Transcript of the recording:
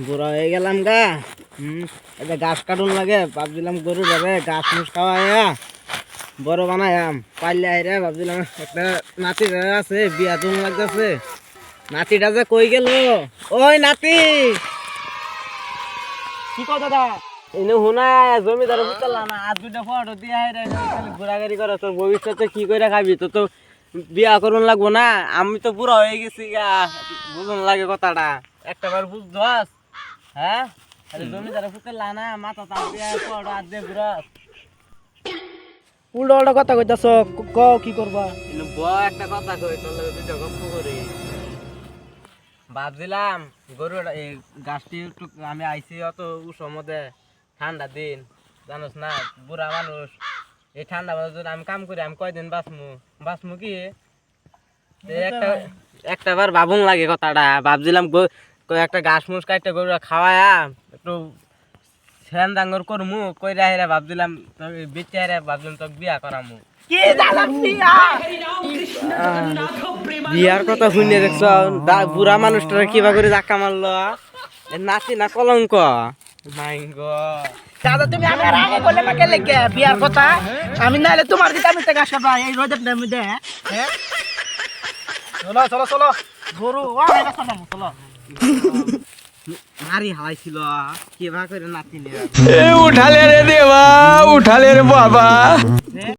বুড়া হয়ে গেলাম গা। এটা গাছ কাটুন লাগে, ভাবছিলাম গরু যাবে গাছ মুছ খাওয়াইয়া বড় বানায়াম পাইলে আইরে। ভাবছিলাম একটা নাতি আছে, বিয়া দুন লাগতেছে। নাতিটা যে কই গেল? ওই নাতি, কি কও দাদা? এনে হুনা জমিদার বুঝলাম না, আর দুটা ফটো দিয়ে আইরে ঘোরাঘুরি করে। তোর ভবিষ্যতে কি করে খাবি? তো তো বিয়া করুন লাগবো না? আমি তো বুড়া হয়ে গেছি গা, বুঝুন লাগে কথাটা। একটা বার বুঝছস? হ্যাঁ, জমিদার ফুটেলা না, মাথা তাপ দিয়ে ফটো আর দিয়ে ঘুরা। উল্টো উল্টো কথা কইতাছ, ক কি করবা? একটা কথা কই, তোর লগে দুইটা গপ্প করি। ভাবছিলাম গরুটা এই গাছটি একটু, আমি আইছি অত উৎসব মধ্যে, ঠান্ডা দিন জানোস না, বুড়া মানুষ। এই ঠান্ডা মধ্যে যদি আমি কাম করি, আমি কয়দিন বাঁচমু কি? একটা বার ভাবুন লাগে কথাটা। ভাবছিলাম একটা ঘাস মুস কাটতে গরু খাওয়ায়া একটু ফ্যান ডাঙ্গর করমু, কইরা হেরা ভাবছিলাম বেঁচে হেরা ভাবছিলাম তোকে বিয়া করামু। কি দাদা বিয়া? বিয়ার কথা শুনে দেখছ? বুড়া মানুষটারা কিবা করে ধাক্কা মারলো। নাতি না কলঙ্ক নাই গো। দাদা তুমি আমার আগে বলে না গেলে কে বিয়ার কথা? আমি নাইলে তোমার দিতে আমি টাকা আসবা এই রোদের টাইমে দে। হ্যাঁ চলো চলো চলো, গরু ও এটা শোনাম চলো। মারি হালাইছিল কিবা করে নাতি নিয়ে। উঠালে রে দেবা, উঠালে রে বাবা।